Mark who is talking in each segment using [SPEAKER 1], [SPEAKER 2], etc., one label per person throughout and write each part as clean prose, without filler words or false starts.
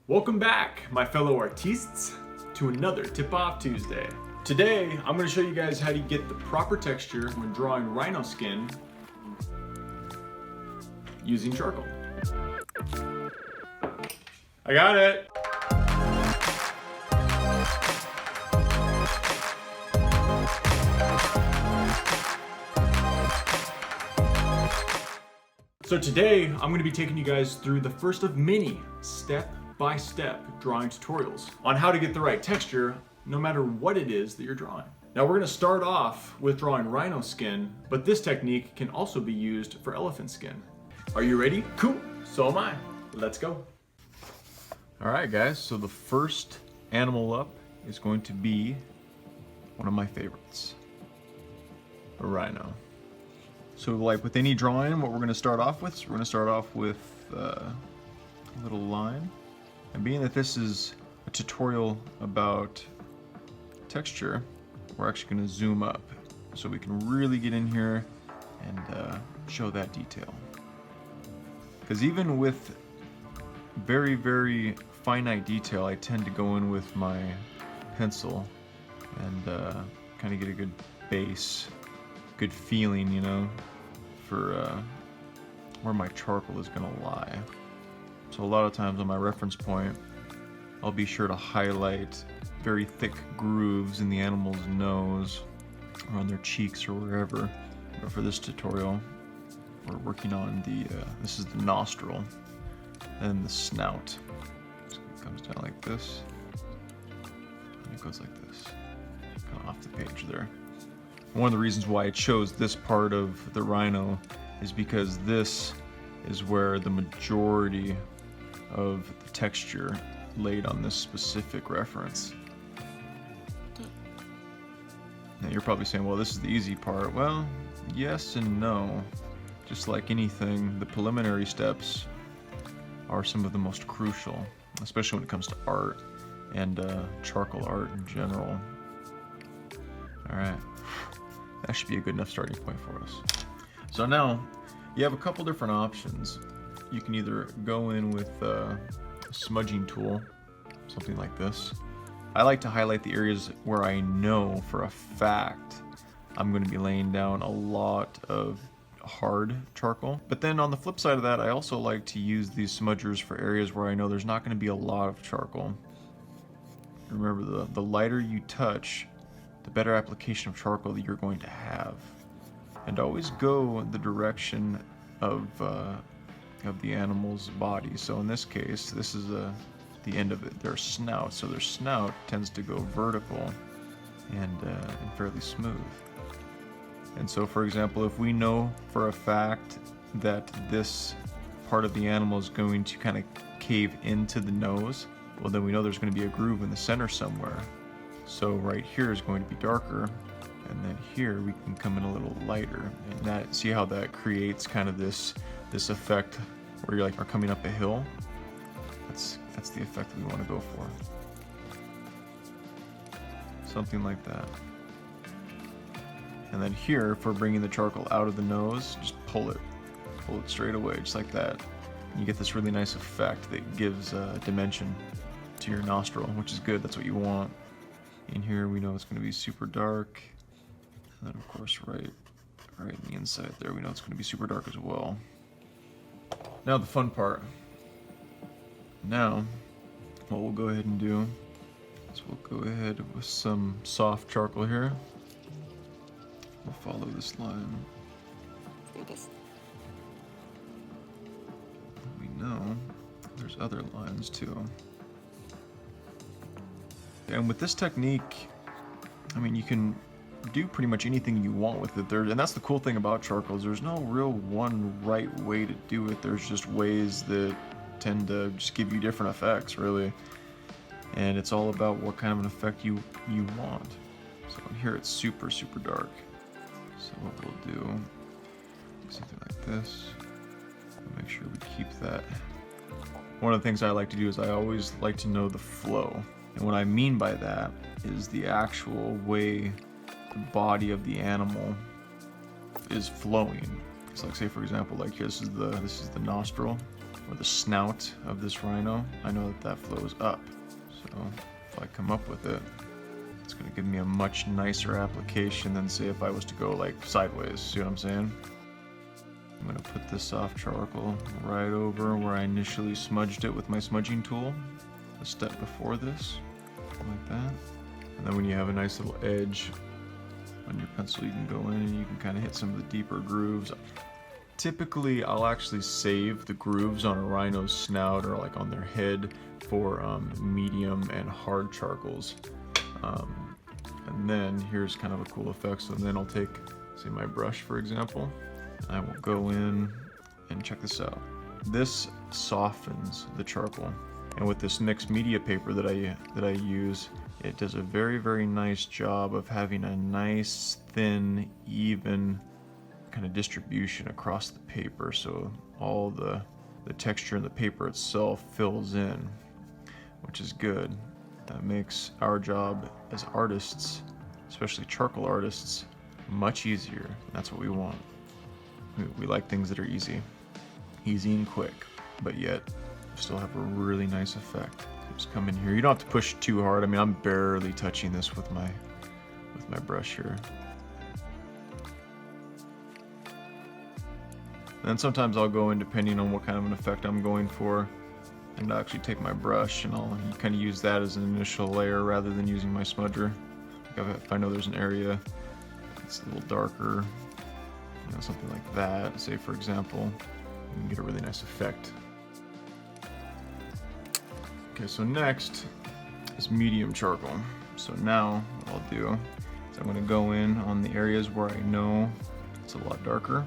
[SPEAKER 1] Welcome back, my fellow artistes, to another Tip-Off Tuesday. Today, I'm going to show you guys how to get the proper texture when drawing rhino skin using charcoal. I got it! So today, I'm going to be taking you guys through the first of many step-by-step drawing tutorials on how to get the right texture no matter what it is that you're drawing. Now we're going to start off with drawing rhino skin, but this technique can also be used for elephant skin. Are you ready? Cool, so am I. Let's go. Alright guys, so the first animal up is going to be one of my favorites, a rhino. So like with any drawing, what we're going to start off with, we're going to start off with a little line. And being that this is a tutorial about texture, we're actually going to zoom up so we can really get in here and show that detail. Because even with very, very finite detail, I tend to go in with my pencil and kind of get a good base, good feeling, you know, for where my charcoal is going to lie. So a lot of times on my reference point, I'll be sure to highlight very thick grooves in the animal's nose or on their cheeks or wherever. But for this tutorial, we're working on this is the nostril and the snout. So it comes down like this, and it goes like this, kind of off the page there. One of the reasons why I chose this part of the rhino is because this is where the majority of the texture laid on this specific reference. Now you're probably saying, well, this is the easy part. Well, yes and no. Just like anything, the preliminary steps are some of the most crucial, especially when it comes to art and charcoal art in general. All right. That should be a good enough starting point for us. So now, you have a couple different options. You can either go in with a smudging tool, something like this. I like to highlight the areas where I know for a fact I'm going to be laying down a lot of hard charcoal. But then on the flip side of that, I also like to use these smudgers for areas where I know there's not going to be a lot of charcoal. Remember, the lighter you touch, the better application of charcoal that you're going to have. And always go the direction of the animal's body. So in this case, this is the end of it, their snout. So their snout tends to go vertical and fairly smooth. And so for example, if we know for a fact that this part of the animal is going to kind of cave into the nose, well then we know there's going to be a groove in the center somewhere. So right here is going to be darker, and then here we can come in a little lighter. And that, see how that creates kind of this effect where you're like are coming up a hill? That's the effect that we want to go for. Something like that. And then here, for bringing the charcoal out of the nose, just pull it straight away, just like that. And you get this really nice effect that gives dimension to your nostril, which is good. That's what you want. In here we know it's going to be super dark, and then of course right in the inside there we know it's going to be super dark as well. Now the fun part. Now what we'll go ahead and do is we'll go ahead with some soft charcoal here. We'll follow this line. We know there's other lines too. And with this technique, I mean, you can do pretty much anything you want with it. And that's the cool thing about charcoal, is there's no real one right way to do it. There's just ways that tend to just give you different effects, really. And it's all about what kind of an effect you want. So here it's super, super dark. So what we'll do something like this. Make sure we keep that. One of the things I like to do is I always like to know the flow. And what I mean by that is the actual way the body of the animal is flowing. So like say for example, like here, this is the nostril. or the snout of this rhino, I know that that flows up. So if I come up with it, it's going to give me a much nicer application than say if I was to go like sideways. See what I'm saying? I'm going to put this soft charcoal right over where I initially smudged it with my smudging tool, the step before this, like that. And then when you have a nice little edge on your pencil, you can go in and you can kind of hit some of the deeper grooves. Typically, I'll actually save the grooves on a rhino's snout or like on their head for medium and hard charcoals. And then here's kind of a cool effect. So then I'll take, say, my brush, for example. I will go in and check this out. This softens the charcoal. And with this NYX media paper that I use, it does a very, very nice job of having a nice, thin, even kind of distribution across the paper, so all the texture in the paper itself fills in, which is good. That makes our job as artists, especially charcoal artists, much easier. That's what we want. We like things that are easy and quick, but yet still have a really nice effect. Just come in here. You don't have to push too hard. I mean, I'm barely touching this with my brush here. And then sometimes I'll go in, depending on what kind of an effect I'm going for, and I'll actually take my brush and I'll kind of use that as an initial layer rather than using my smudger. Like if I know there's an area that's a little darker, you know, something like that, say for example, you can get a really nice effect. Okay, so next is medium charcoal. So now what I'll do is I'm going to go in on the areas where I know it's a lot darker.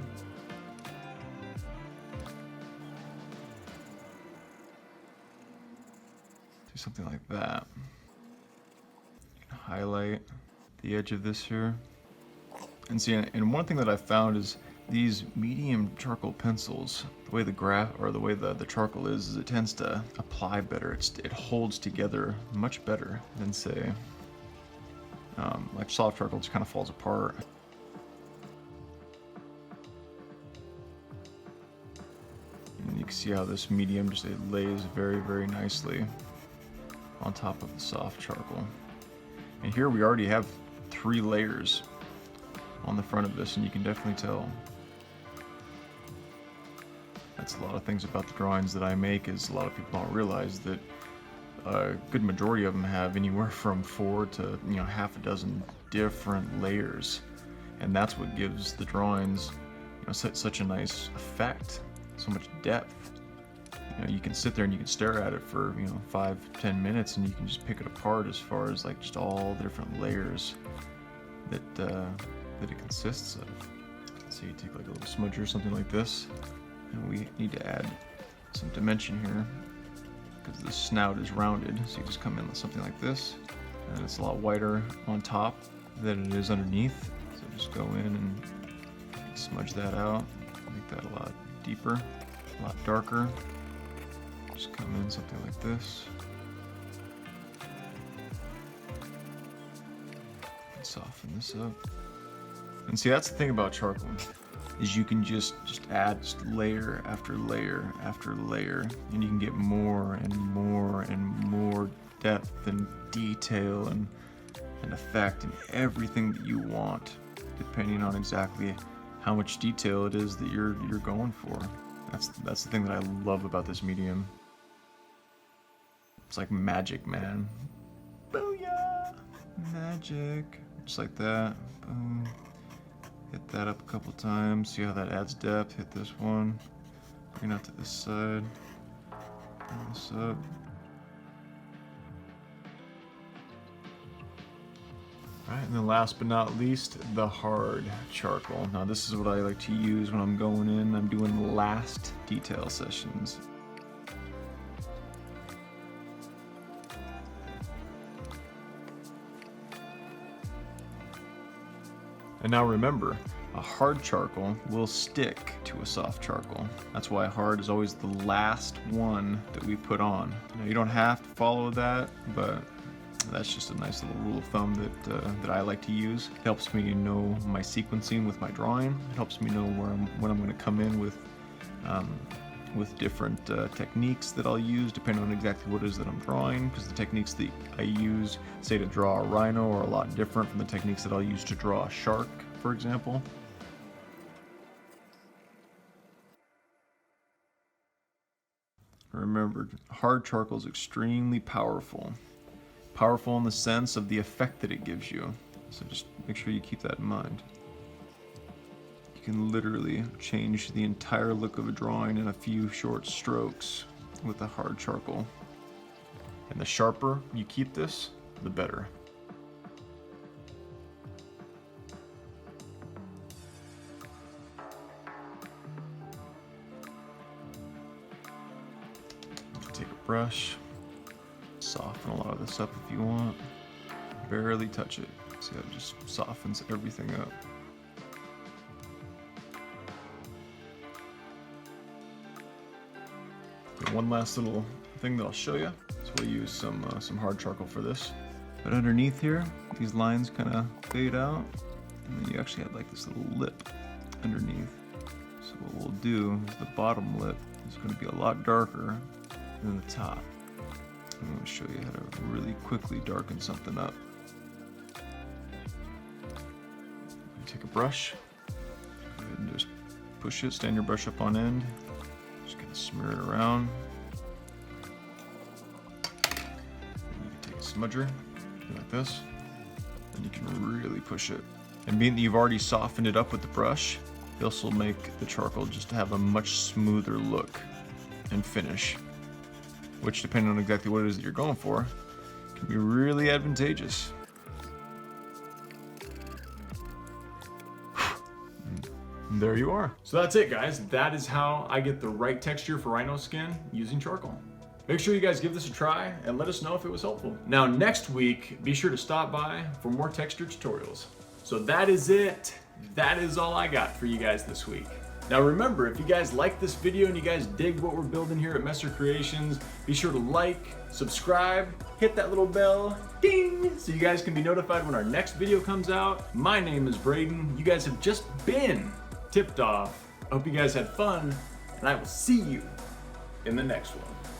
[SPEAKER 1] Do something like that. Highlight the edge of this here. And see, and one thing that I found is these medium charcoal pencils, the way the the charcoal is it tends to apply better. It holds together much better than say, like soft charcoal just kind of falls apart. And you can see how this medium just it lays very, very nicely on top of the soft charcoal. And here we already have 3 layers on the front of this, and you can definitely tell. That's a lot of things about the drawings that I make is a lot of people don't realize that a good majority of them have anywhere from 4 to half a dozen different layers, and that's what gives the drawings such a nice effect, so much depth. You can sit there and you can stare at it for 5-10 minutes and you can just pick it apart as far as like just all the different layers that it consists of. So you take like a little smudger or something like this, and we need to add some dimension here because the snout is rounded. So you just come in with something like this, and it's a lot wider on top than it is underneath. So just go in and smudge that out, make that a lot deeper, a lot darker. Just come in something like this. And soften this up. And see, that's the thing about charcoal, is you can just add layer after layer after layer, and you can get more and more and more depth and detail and effect and everything that you want, depending on exactly how much detail it is that you're going for. That's the thing that I love about this medium. It's like magic, man. Booyah! Magic. Just like that. Boom. Hit that up a couple times. See how that adds depth. Hit this one. Bring it out to this side. Bring this up. Alright, and then last but not least, the hard charcoal. Now this is what I like to use when I'm going in. I'm doing last detail sessions. And now remember, a hard charcoal will stick to a soft charcoal. That's why hard is always the last one that we put on. Now, you don't have to follow that, but that's just a nice little rule of thumb that I like to use. It helps me know my sequencing with my drawing. It helps me know when I'm going to come in with with different techniques that I'll use depending on exactly what it is that I'm drawing, because the techniques that I use, say to draw a rhino, are a lot different from the techniques that I'll use to draw a shark, for example. Remember, hard charcoal is extremely powerful. Powerful in the sense of the effect that it gives you. So just make sure you keep that in mind. You can literally change the entire look of a drawing in a few short strokes with a hard charcoal. And the sharper you keep this, the better. Take a brush, soften a lot of this up if you want. Barely touch it. See how it just softens everything up. And one last little thing that I'll show you. So we'll use some hard charcoal for this. But underneath here, these lines kind of fade out, and then you actually have like this little lip underneath. So what we'll do is the bottom lip is going to be a lot darker than the top. I'm going to show you how to really quickly darken something up. You take a brush, go ahead and just push it, stand your brush up on end, just kind of smear it around. And you can take a smudger, like this, and you can really push it. And being that you've already softened it up with the brush, this will make the charcoal just have a much smoother look and finish, which, depending on exactly what it is that you're going for, can be really advantageous. And there you are. So that's it, guys. That is how I get the right texture for rhino skin using charcoal. Make sure you guys give this a try and let us know if it was helpful. Now, next week, be sure to stop by for more texture tutorials. So that is it. That is all I got for you guys this week. Now remember, if you guys like this video and you guys dig what we're building here at Messer Creations, be sure to like, subscribe, hit that little bell, ding, so you guys can be notified when our next video comes out. My name is Braden. You guys have just been tipped off. I hope you guys had fun, and I will see you in the next one.